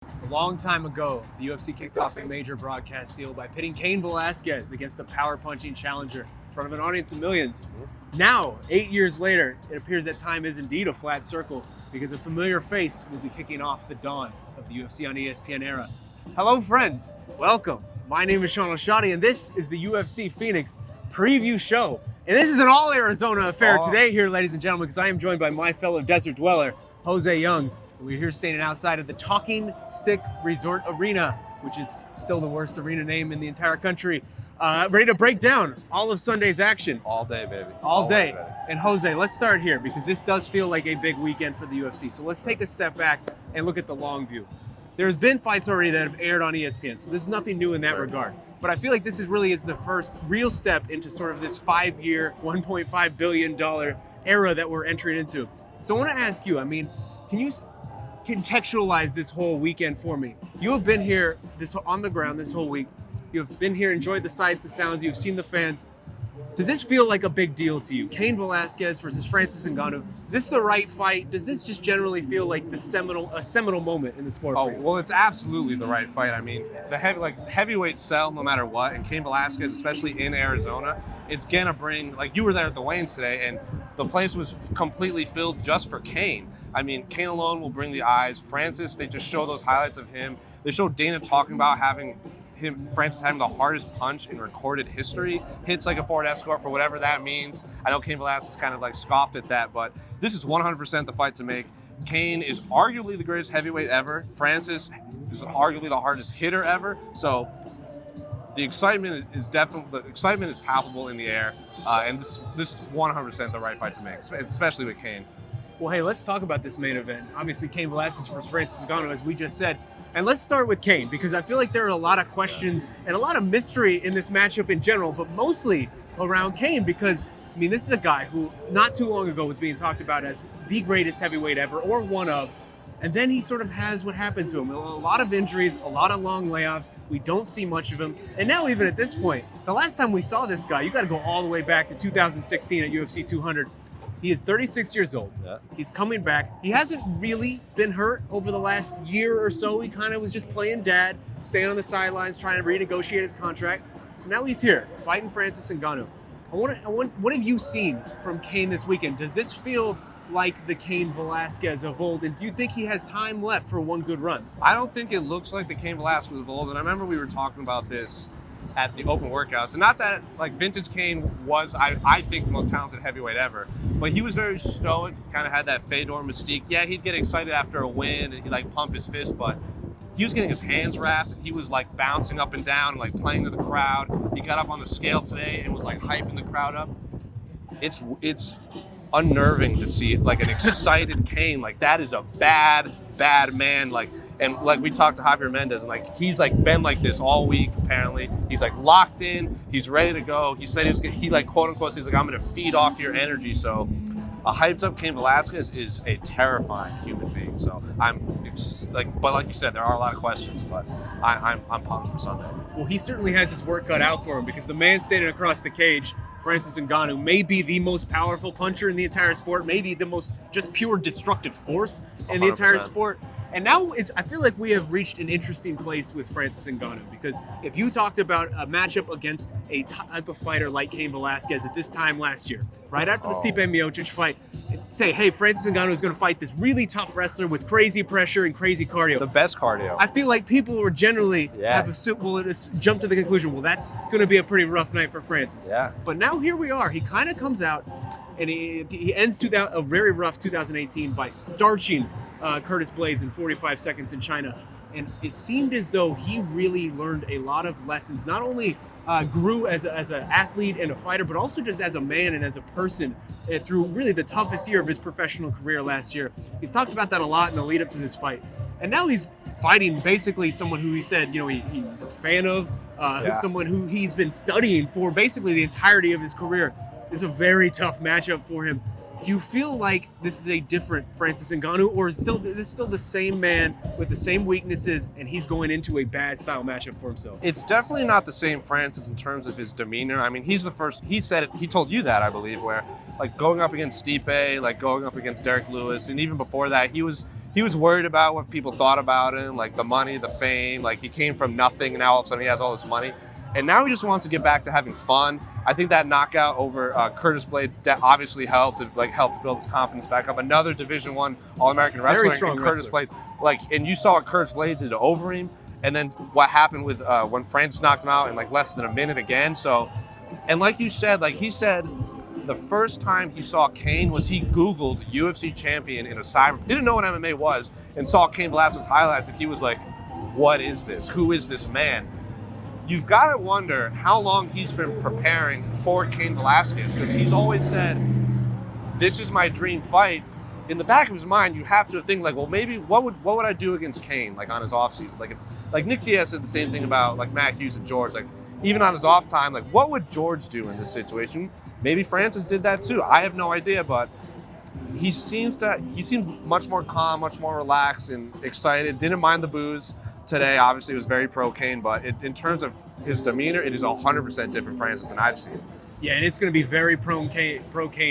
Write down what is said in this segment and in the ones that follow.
A long time ago, the UFC kicked off a major broadcast deal by pitting Cain Velasquez against a power-punching challenger in front of an audience of millions. Now, 8 years later, it appears that time is indeed a flat circle because a familiar face will be kicking off the dawn of the UFC on ESPN era. Hello, friends. Welcome. My name is Shaun, Al-Shatti, and this is the UFC Phoenix preview show. And this is an all-Arizona affair today here, ladies and gentlemen, because I am joined by my fellow desert dweller, Jose Youngs. We're here standing outside of the Talking Stick Resort Arena, which is still the worst arena name in the entire country. Ready to break down all of Sunday's action. All day, baby. All day. And Jose, let's start here because this does feel like a big weekend for the UFC. So let's take a step back and look at the long view. There's been fights already that have aired on ESPN, so there's nothing new in that regard. But I feel like this is the first real step into sort of this 5-year, $1.5 billion era that we're entering into. So I want to ask you, can you contextualize this whole weekend for me? You have been here on the ground this whole week. You've been here, enjoyed the sights, the sounds, you've seen the fans. Does this feel like a big deal to you? Cain Velasquez versus Francis Ngannou. Is this the right fight? Does this just generally feel like a seminal moment in the sport for you? Well, it's absolutely the right fight. I mean, heavyweights sell no matter what, and Cain Velasquez, especially in Arizona, is gonna bring, like, you were there at the weigh-ins today, and the place was completely filled just for Cain. I mean, Cain alone will bring the eyes. Francis, they just show those highlights of him. They show Dana talking about Francis having the hardest punch in recorded history. Hits like a Ford Escort for whatever that means. I know Cain Velasquez kind of like scoffed at that, but this is 100% the fight to make. Cain is arguably the greatest heavyweight ever. Francis is arguably the hardest hitter ever. So the excitement is palpable in the air, and this is 100% the right fight to make, especially with Cain. Well, hey, let's talk about this main event. Obviously, Cain Velasquez versus Francis Ngannou, as we just said. And let's start with Cain, because I feel like there are a lot of questions and a lot of mystery in this matchup in general, but mostly around Cain, because, this is a guy who not too long ago was being talked about as the greatest heavyweight ever, or one of, and then he sort of has what happened to him. A lot of injuries, a lot of long layoffs. We don't see much of him. And now even at this point, the last time we saw this guy, you got to go all the way back to 2016 at UFC 200. He is 36 years old. Yeah. He's coming back. He hasn't really been hurt over the last year or so. He kind of was just playing dad, staying on the sidelines, trying to renegotiate his contract. So now he's here, fighting Francis Ngannou. What have you seen from Cain this weekend? Does this feel like the Cain Velasquez of old? And do you think he has time left for one good run? I don't think it looks like the Cain Velasquez of old. And I remember we were talking about this at the open workouts. And not that, like, vintage Cain was, I think, the most talented heavyweight ever. But he was very stoic, kind of had that Fedor mystique. Yeah, he'd get excited after a win and he'd, like, pump his fist, but he was getting his hands wrapped. He was, like, bouncing up and down and, like, playing to the crowd. He got up on the scale today and was, like, hyping the crowd up. It's unnerving to see, like, an excited Cain. Like, that is a bad man. Like, and like we talked to Javier Mendez, and like he's like been like this all week. Apparently, he's like locked in. He's ready to go. He said he like quote unquote, he's like, I'm gonna feed off your energy. So a hyped up Cain Velasquez is a terrifying human being. So but like you said, there are a lot of questions, but I'm pumped for Sunday. Well, he certainly has his work cut out for him, because the man standing across the cage, Francis Ngannou, may be the most powerful puncher in the entire sport, maybe the most just pure destructive force in the entire 100%. sport. And now I feel like we have reached an interesting place with Francis Ngannou, because if you talked about a matchup against a type of fighter like Cain Velasquez at this time last year, right after the Stipe Miocic fight, say, hey, Francis Ngannou is going to fight this really tough wrestler with crazy pressure and crazy cardio. The best cardio. I feel like people were generally will jump to the conclusion, well, that's going to be a pretty rough night for Francis. Yeah. But now here we are. He kind of comes out, and he ends a very rough 2018 by starching Curtis Blades in 45 seconds in China. And it seemed as though he really learned a lot of lessons, not only grew as an athlete and a fighter, but also just as a man and as a person through really the toughest year of his professional career last year. He's talked about that a lot in the lead up to this fight. And now he's fighting basically someone who he said, he's a fan of, someone who he's been studying for basically the entirety of his career. It's a very tough matchup for him. Do you feel like this is a different Francis Ngannou, or is this still the same man with the same weaknesses, and he's going into a bad style matchup for himself? It's definitely not the same Francis in terms of his demeanor. I mean, he's the first, he said it, he told you that, I believe, where like going up against Stipe, like going up against Derek Lewis, and even before that, he was he was worried about what people thought about him, like the money, the fame. Like he came from nothing, and now all of a sudden he has all this money. And now he just wants to get back to having fun. I think that knockout over Curtis Blades obviously helped to build his confidence back up. Another Division I All-American wrestler, Very strong Curtis wrestler. Blades. And you saw what Curtis Blades did over him, and then what happened with when Francis knocked him out in like less than a minute again. So, and like you said, like he said, the first time he saw Cain was he Googled UFC champion in a cyber, didn't know what MMA was, and saw Cain Velasquez highlights, and he was like, "What is this? Who is this man?" You've got to wonder how long he's been preparing for Cain Velasquez, because he's always said, "This is my dream fight." In the back of his mind, you have to think like, well, maybe what would I do against Cain, like on his off seasons? Like Nick Diaz said the same thing about like Matt Hughes and George. Like even on his off time, like what would George do in this situation? Maybe Francis did that too. I have no idea, but he seemed much more calm, much more relaxed and excited. Didn't mind the booze today. Obviously, it was very pro Cain, but in terms of his demeanor, it is 100% different Francis than I've seen. Yeah, and it's going to be very pro Cain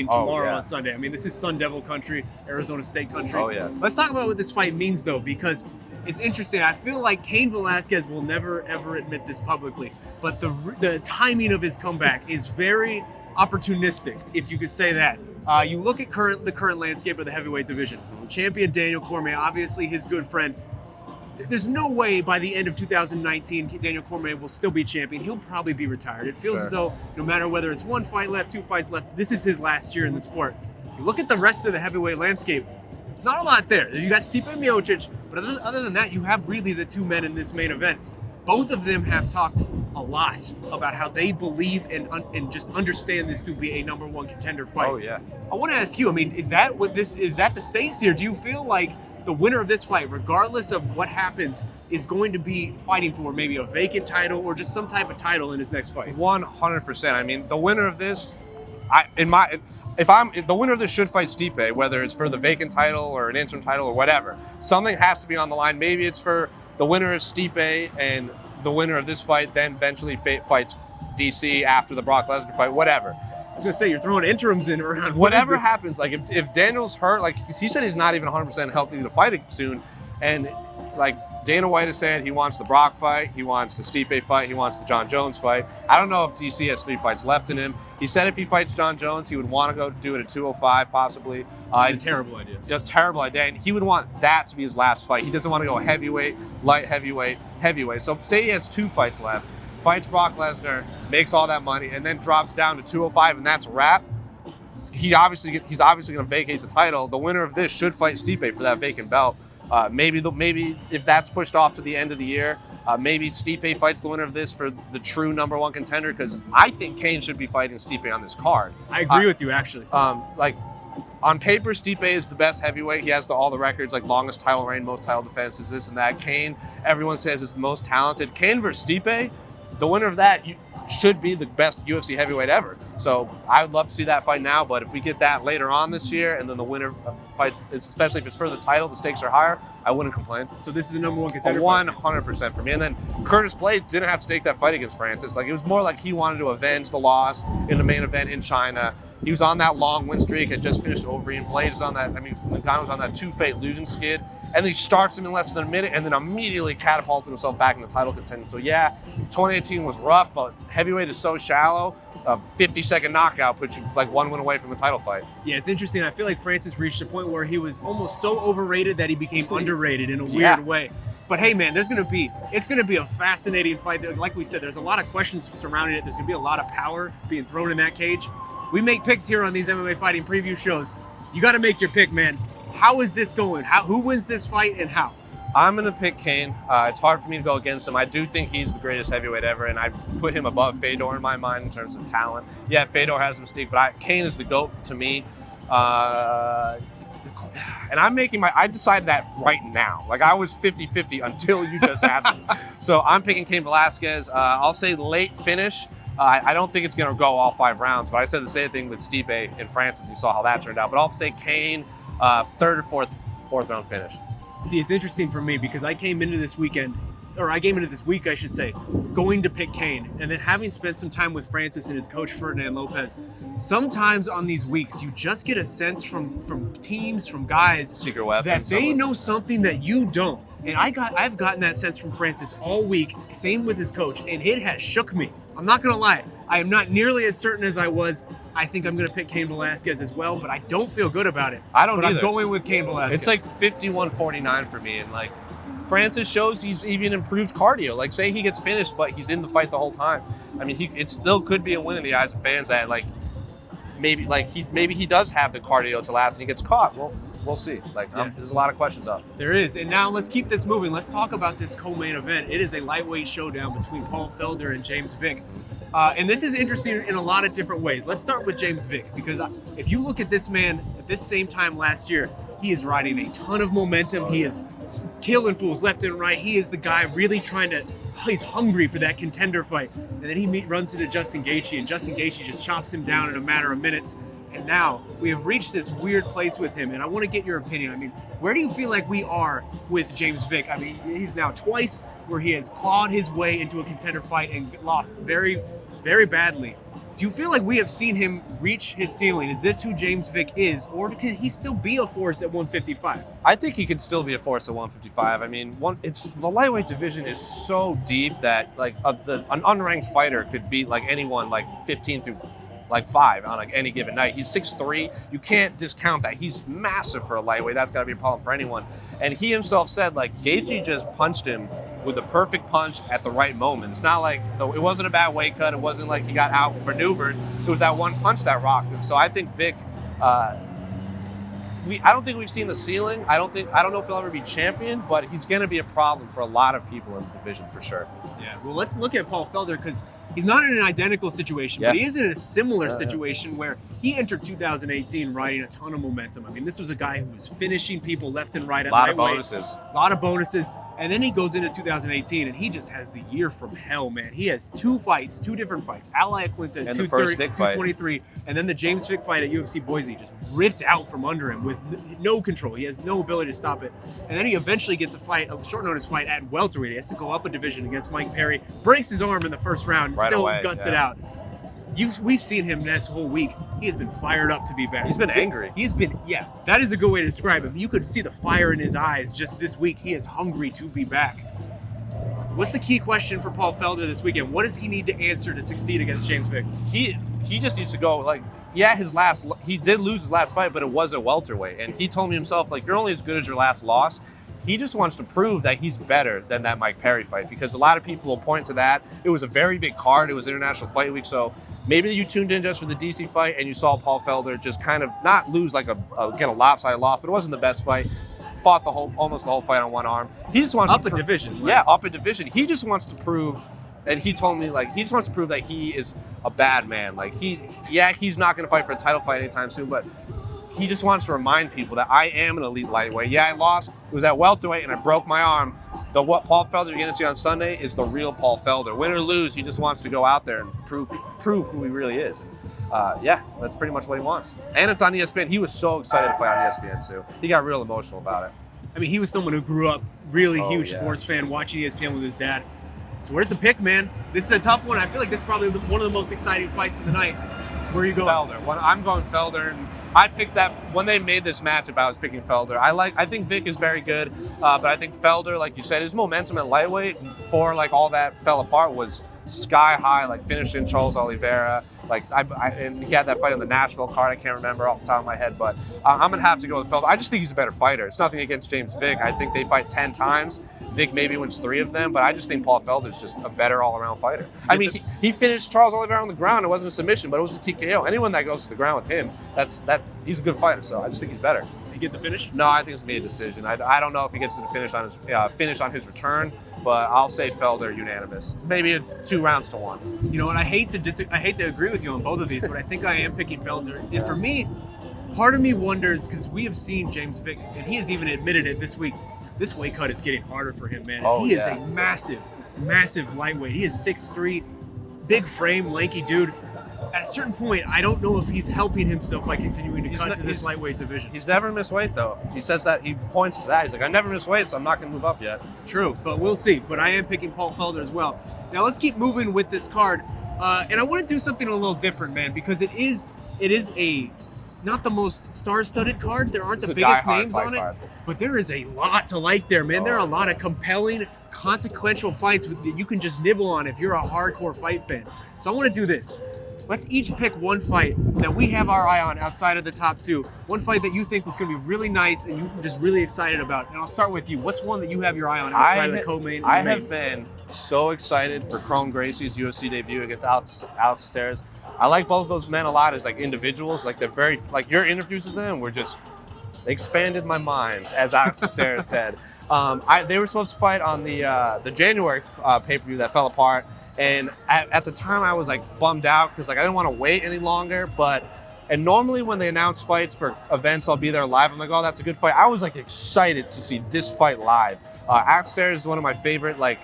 tomorrow yeah. on Sunday. I mean, this is Sun Devil country, Arizona State country. Oh, yeah. Let's talk about what this fight means, though, because it's interesting. I feel like Cain Velasquez will never, ever admit this publicly, but the timing of his comeback is very opportunistic, if you could say that. You look at the current landscape of the heavyweight division. Champion Daniel Cormier, obviously his good friend. There's no way by the end of 2019 Daniel Cormier will still be champion. He'll probably be retired. It feels as though no matter whether it's one fight left, two fights left, this is his last year in the sport. You look at the rest of the heavyweight landscape, it's not a lot there. You got Stipe Miocic, but other than that, you have really the two men in this main event. Both of them have talked a lot about how they believe and just understand this to be a number one contender fight. Oh yeah. I want to ask you, I mean, is that the stakes here? Do you feel like the winner of this fight, regardless of what happens, is going to be fighting for maybe a vacant title or just some type of title in his next fight? 100%. I mean, the winner of this, the winner of this should fight Stipe, whether it's for the vacant title or an interim title or whatever. Something has to be on the line. Maybe it's for the winner of Stipe and the winner of this fight then eventually fights DC after the Brock Lesnar fight, whatever. I was going to say, you're throwing interims in around. Whatever happens, like if Daniel's hurt, like he said he's not even 100% healthy to fight it soon. And like Dana White has said, he wants the Brock fight, he wants the Stipe fight, he wants the John Jones fight. I don't know if DC has 3 fights left in him. He said if he fights John Jones, he would want to go do it at 205 possibly. It's a terrible idea. A terrible idea. And he would want that to be his last fight. He doesn't want to go heavyweight, light heavyweight, heavyweight. So say he has 2 fights left, fights Brock Lesnar, makes all that money, and then drops down to 205, and that's a wrap. He's obviously going to vacate the title. The winner of this should fight Stipe for that vacant belt. Maybe if that's pushed off to the end of the year, maybe Stipe fights the winner of this for the true number one contender, because I think Cain should be fighting Stipe on this card. I agree with you, actually. Like on paper, Stipe is the best heavyweight. He has all the records, like longest title reign, most title defenses, this and that. Cain, everyone says, is the most talented. Cain versus Stipe, the winner of that should be the best UFC heavyweight ever. So I would love to see that fight now, but if we get that later on this year and then the winner fights, especially if it's for the title, the stakes are higher, I wouldn't complain. So this is a number one contender 100% for me. And then Curtis Blades didn't have to take that fight against Francis. Like it was more like he wanted to avenge the loss in the main event in China. He was on that long win streak, had just finished over Ian. Blades was on that, Ngannou was on that 2-fight losing skid. And then he starts him in less than a minute and then immediately catapulted himself back in the title contention. So yeah, 2018 was rough, but heavyweight is so shallow. A 50-second knockout puts you like 1 win away from a title fight. Yeah, it's interesting. I feel like Francis reached a point where he was almost so overrated that he became underrated in a weird way. But hey, man, it's going to be a fascinating fight. Like we said, there's a lot of questions surrounding it. There's going to be a lot of power being thrown in that cage. We make picks here on these MMA fighting preview shows. You got to make your pick, man. How is this going? Who wins this fight and how? I'm going to pick Cain. It's hard for me to go against him. I do think he's the greatest heavyweight ever, and I put him above Fedor in my mind in terms of talent. Yeah, Fedor has some mystique, but Cain is the GOAT to me. And I decided that right now. Like I was 50-50 until you just asked me. So I'm picking Cain Velasquez. I'll say late finish. I don't think it's going to go all 5 rounds, but I said the same thing with Stipe and Francis, and you saw how that turned out. But I'll say Cain, 3rd or 4th round finish. See, it's interesting for me because I came into this weekend into this week, I should say, going to pick Cain. And then having spent some time with Francis and his coach, Ferdinand Lopez, sometimes on these weeks, you just get a sense from teams, from guys, secret weapon, that they know something that you don't. And I've gotten that sense from Francis all week, same with his coach, and it has shook me. I'm not going to lie. I am not nearly as certain as I was. I think I'm going to pick Cain Velasquez as well, but I don't feel good about it. I don't but either. I'm going with Cain Velasquez. It's like 51-49 for me, and like Francis shows he's even improved cardio. Like, say he gets finished, but he's in the fight the whole time. I mean, it still could be a win in the eyes of fans that maybe he does have the cardio to last and he gets caught. Well, we'll see. There's a lot of questions up. There is. And now let's keep this moving. Let's talk about this co-main event. It is a lightweight showdown between Paul Felder and James Vick. And this is interesting in a lot of different ways. Let's start with James Vick, because if you look at this man at this same time last year, he is riding a ton of momentum. He is killing fools left and right. He is the guy really he's hungry for that contender fight. And then he runs into Justin Gaethje, and Justin Gaethje just chops him down in a matter of minutes. And now we have reached this weird place with him, and I want to get your opinion. I mean, where do you feel like we are with James Vick? I mean, he's now twice where he has clawed his way into a contender fight and lost very, very badly. Do you feel like we have seen him reach his ceiling? Is this who James Vick is, or can he still be a force at 155? I think he can still be a force at 155. I mean, the lightweight division is so deep that an unranked fighter could beat anyone 15 through 5 on any given night. He's 6'3". You can't discount that. He's massive for a lightweight. That's got to be a problem for anyone. And he himself said Gaethje just punched him with the perfect punch at the right moment. It's not it wasn't a bad weight cut. It wasn't like he got outmaneuvered. It was that one punch that rocked him. So I think Vick, I don't think we've seen the ceiling. I don't know if he'll ever be champion, but he's going to be a problem for a lot of people in the division for sure. Yeah. Well, let's look at Paul Felder, because he's not in an identical situation, but he is in a similar situation where he entered 2018 riding a ton of momentum. I mean, this was a guy who was finishing people left and right at lightweight. A lot of bonuses. And then he goes into 2018 and he just has the year from hell, man. He has two different fights. Al Iaquinta at 223, and then the James Vick fight at UFC Boise just ripped out from under him with no control. He has no ability to stop it. And then he eventually gets a short notice fight at welterweight. He has to go up a division against Mike Perry, breaks his arm in the first round, and still guts it out. We've seen him this whole week. He has been fired up to be back. He's been angry. That is a good way to describe him. You could see the fire in his eyes just this week. He is hungry to be back. What's the key question for Paul Felder this weekend? What does he need to answer to succeed against James Vick? He just needs to go, he did lose his last fight, but it was a welterweight. And he told me himself, you're only as good as your last loss. He just wants to prove that he's better than that Mike Perry fight, because a lot of people will point to that. It was a very big card. It was International Fight Week, so maybe you tuned in just for the DC fight and you saw Paul Felder just kind of not lose get a lopsided loss, but it wasn't the best fight. Fought almost the whole fight on one arm. He just wants up a division. Yeah, up a division. He just wants to prove, and he told me he just wants to prove that he is a bad man. He's not going to fight for a title fight anytime soon, but he just wants to remind people that I am an elite lightweight. Yeah, I lost. It was at welterweight and I broke my arm. What Paul Felder you're going to see on Sunday is the real Paul Felder. Win or lose, he just wants to go out there and prove who he really is. That's pretty much what he wants. And it's on ESPN. He was so excited to fight on ESPN too. He got real emotional about it. I mean, he was someone who grew up really huge sports fan, watching ESPN with his dad. So where's the pick, man? This is a tough one. I feel like this is probably one of the most exciting fights of the night. Where are you going? Felder. I'm going Felder. And I picked that when they made this matchup. I was picking Felder. I think Vick is very good, but I think Felder, like you said, his momentum at lightweight before all that fell apart was sky high. Finishing Charles Oliveira. And he had that fight on the Nashville card. I can't remember off the top of my head, but I'm gonna have to go with Felder. I just think he's a better fighter. It's nothing against James Vick. I think they fight 10 times. Vick maybe wins 3 of them, but I just think Paul Felder is just a better all-around fighter. I mean, he finished Charles Oliveira on the ground. It wasn't a submission, but it was a TKO. Anyone that goes to the ground with him, he's a good fighter. So I just think he's better. Does he get the finish? No, I think it's gonna be a decision. I don't know if he gets to the finish on his return, but I'll say Felder unanimous. Maybe 2 rounds to 1. You know what? I hate to agree with you on both of these, but I think I am picking Felder. And for me, part of me wonders, because we have seen James Vick, and he has even admitted it this week. This weight cut is getting harder for him, man. He is a massive, massive lightweight. He is 6'3", big frame, lanky dude. at a certain point, I don't know if he's helping himself by continuing to cut to this lightweight division. He's never missed weight, though. He says that, he points to that. He's like, I never missed weight, so I'm not going to move up yet. True, but we'll see. But I am picking Paul Felder as well. Now let's keep moving with this card. And I want to do something a little different, man, because it is a not the most star-studded card. There aren't the biggest names on it, but there is a lot to like there, man. There are a lot of compelling, consequential fights that you can just nibble on if you're a hardcore fight fan. So I want to do this. Let's each pick one fight that we have our eye on outside of the top two. One fight that you think was going to be really nice and you're just really excited about. And I'll start with you. What's one that you have your eye on outside of the co-main? I have been so excited for Kron Gracie's UFC debut against Alex Caceres. I like both of those men a lot as like individuals. Like they're very, like your interviews with them were just, they expanded my mind, as Alex Caceres said. They were supposed to fight on the January pay-per-view that fell apart. And at the time I was like bummed out because like I didn't want to wait any longer. And normally when they announce fights for events, I'll be there live. I'm like, oh, that's a good fight. I was like excited to see this fight live. Alex Caceres is one of my favorite like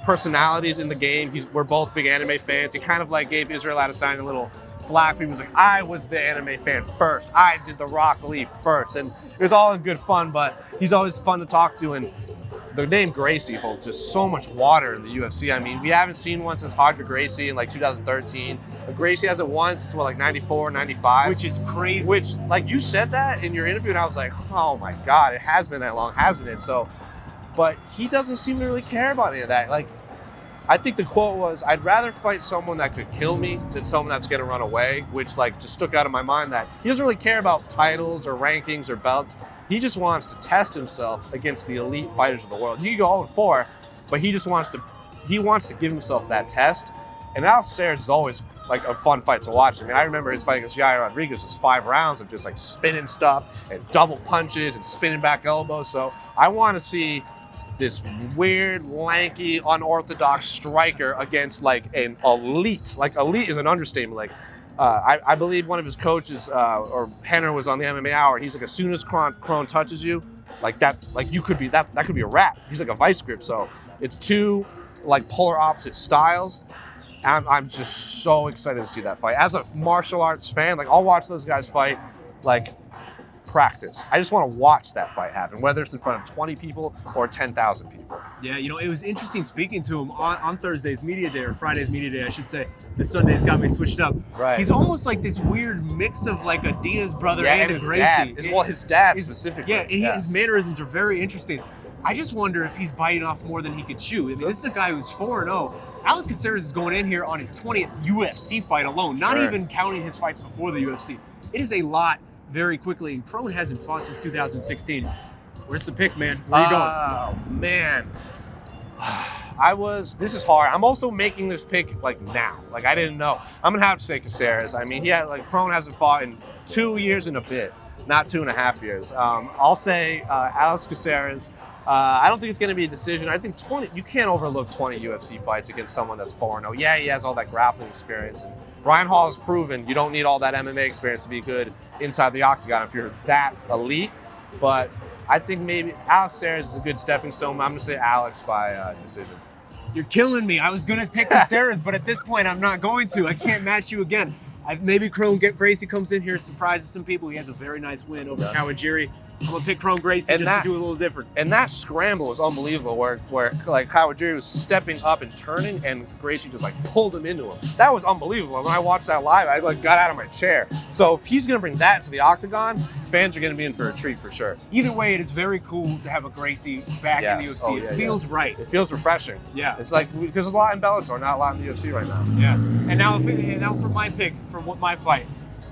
personalities in the game. We're both big anime fans. He kind of like gave Israel Adesanya a little flack. He was like, I was the anime fan first. I did the Rock Lee first. And it was all in good fun, but he's always fun to talk to. And the name Gracie holds just so much water in the UFC. I mean, we haven't seen one since Roger Gracie in like 2013. But Gracie hasn't won since what, like 94, 95? Which is crazy. Which, like you said that in your interview, and I was like, oh my God, it has been that long, hasn't it? So, but he doesn't seem to really care about any of that. Like, I think the quote was, I'd rather fight someone that could kill me than someone that's going to run away, which like just stuck out of my mind that he doesn't really care about titles or rankings or belts. He just wants to test himself against the elite fighters of the world. He could go 0-4, but he just wants to give himself that test. And Al Caceres is always like a fun fight to watch. I mean, I remember his fight against Yair Rodriguez was 5 rounds of just like spinning stuff and double punches and spinning back elbows. So I want to see this weird, lanky, unorthodox striker against like an elite. Like elite is an understatement. Like I believe one of his coaches or Henner was on the MMA Hour. And he's like, as soon as Kron touches you, like that, like you could be that could be a wrap. He's like a vice grip. So it's two like polar opposite styles. I'm just so excited to see that fight. As a martial arts fan, like I'll watch those guys fight like practice. I just want to watch that fight happen, whether it's in front of 20 people or 10,000 people. Yeah, you know, it was interesting speaking to him on Thursday's media day, or Friday's media day, I should say. The Sundays got me switched up. Right. He's almost like this weird mix of like a Diaz brother and a his Gracie. Dad. His dad specifically. Yeah, and his mannerisms are very interesting. I just wonder if he's biting off more than he could chew. I mean, this is a guy who's 4-0. Alex Caceres is going in here on his 20th UFC fight alone, not even counting his fights before the UFC. It is a lot very quickly, and Kron hasn't fought since 2016. Where's the pick, man? Where are you going? Oh, man. This is hard. I'm also making this pick like now. Like I didn't know. I'm gonna have to say Caceres. I mean, Kron hasn't fought in 2 years and a bit, not 2.5 years. I'll say Alex Caceres. I don't think it's going to be a decision. I think you can't overlook 20 UFC fights against someone that's 4-0. Yeah, he has all that grappling experience. And Ryan Hall has proven you don't need all that MMA experience to be good inside the octagon if you're that elite. But I think maybe Alex Caceres is a good stepping stone. I'm going to say Alex by decision. You're killing me. I was going to pick Caceres, but at this point, I'm not going to. I can't match you again. Maybe Gracie comes in here, surprises some people. He has a very nice win over Kawajiri. I'm gonna pick Kron Gracie to do a little different. And that scramble was unbelievable, where like Kawajiri was stepping up and turning, and Gracie just like pulled him into him. That was unbelievable. When I watched that live, I like got out of my chair. So if he's gonna bring that to the octagon, fans are gonna be in for a treat for sure. Either way, it is very cool to have a Gracie back in the UFC. It feels right. It feels refreshing. Yeah. It's like because there's a lot in Bellator, not a lot in the UFC right now. Yeah. And now for my pick for my fight.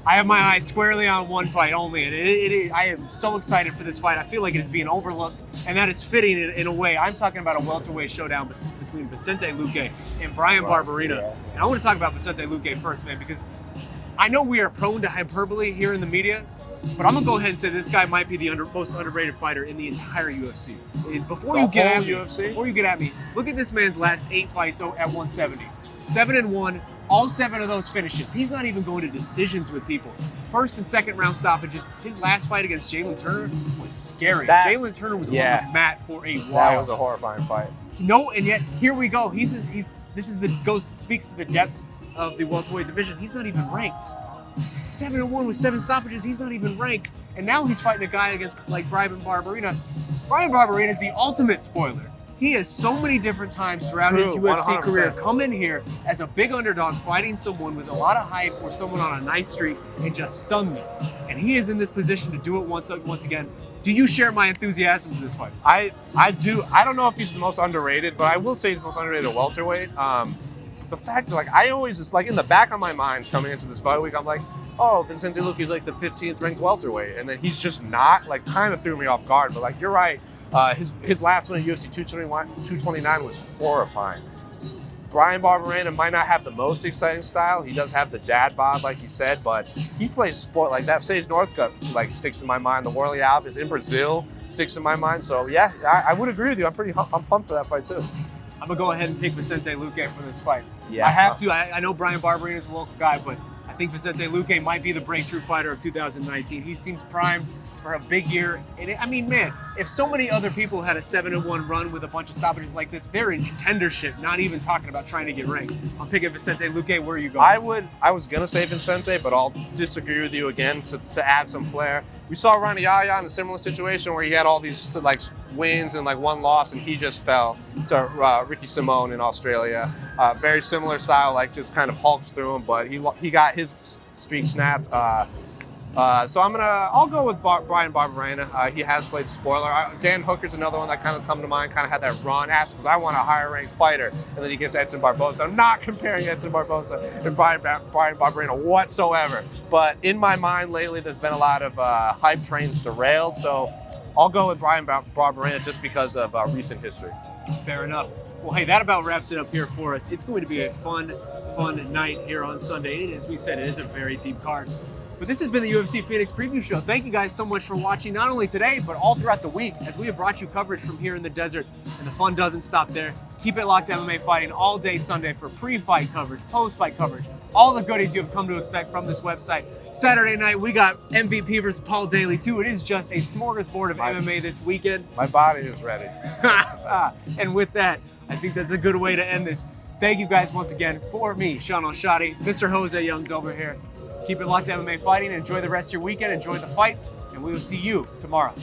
I have my eyes squarely on one fight only, and I am so excited for this fight. I feel like it is being overlooked, and that is fitting in a way. I'm talking about a welterweight showdown between Vicente Luque and Brian Barbarita. Yeah. And I want to talk about Vicente Luque first, man, because I know we are prone to hyperbole here in the media, but I'm going to go ahead and say this guy might be the most underrated fighter in the entire UFC. And before you get at me, look at this man's last 8 fights at 170. 7-1. All 7 of those finishes. He's not even going to decisions with people. First and second round stoppages. His last fight against Jalen Turner was scary. Jalen Turner was on the mat for a while. That was a horrifying fight. No, and yet here we go. Speaks to the depth of the welterweight division. He's not even ranked. 7-1 with 7 stoppages. He's not even ranked. And now he's fighting a guy against like Brian Barbarita. Brian Barbarita is the ultimate spoiler. He has so many different times throughout his UFC 100%. career come in here as a big underdog fighting someone with a lot of hype or someone on a nice streak and just stun them. And he is in this position to do it once again. Do you share my enthusiasm for this fight? I do. I don't know if he's the most underrated, but I will say he's the most underrated welterweight. But the fact that like I always just like in the back of my mind coming into this fight week, I'm like, oh, Vicente Luque's like the 15th ranked welterweight, and then he's just not. Like, kind of threw me off guard. But like, you're right. His last one at UFC 229 was horrifying. Brian Barbarita might not have the most exciting style. He does have the dad bod, like he said, but he plays sport like that. Sage Northcutt like sticks in my mind. The Worley Alves in Brazil sticks in my mind. So yeah, I would agree with you. I'm pumped for that fight too. I'm gonna go ahead and pick Vicente Luque for this fight. Yeah, I have to. I know Brian Barbarita is a local guy, but I think Vicente Luque might be the breakthrough fighter of 2019. He seems primed for a big year. And I mean, man, if so many other people had a 7-1 run with a bunch of stoppages like this, they're in contendership, not even talking about trying to get ranked. I'm picking Vicente Luque. Where are you going? I was gonna say Vicente, but I'll disagree with you again to add some flair. We saw Ronnie Yaya in a similar situation where he had all these like wins and like one loss, and he just fell to Ricky Simone in Australia. Very similar style, like just kind of hulks through him, but he got his streak snapped. So I'll go with Brian Barbarita. He has played spoiler. Dan Hooker's another one that kind of come to mind, kind of had that run, because I want a higher ranked fighter, and then he gets Edson Barboza. I'm not comparing Edson Barboza and Brian Barbarita whatsoever, but in my mind lately there's been a lot of hype trains derailed, so I'll go with Brian Barbarita just because of recent history. Fair enough. Well, hey, that about wraps it up here for us. It's going to be a fun night here on Sunday. And as we said, it is a very deep card. But this has been the UFC Phoenix Preview Show. Thank you guys so much for watching, not only today, but all throughout the week, as we have brought you coverage from here in the desert, and the fun doesn't stop there. Keep it locked to MMA Fighting all day Sunday for pre-fight coverage, post-fight coverage, all the goodies you have come to expect from this website. Saturday night, we got MVP versus Paul Daly, too. It is just a smorgasbord of MMA this weekend. My body is ready. And with that, I think that's a good way to end this. Thank you guys once again. For me, Shaun Al-Shatti, Mr. Jose Young's over here. Keep it locked to MMA Fighting. Enjoy the rest of your weekend. Enjoy the fights. And we will see you tomorrow.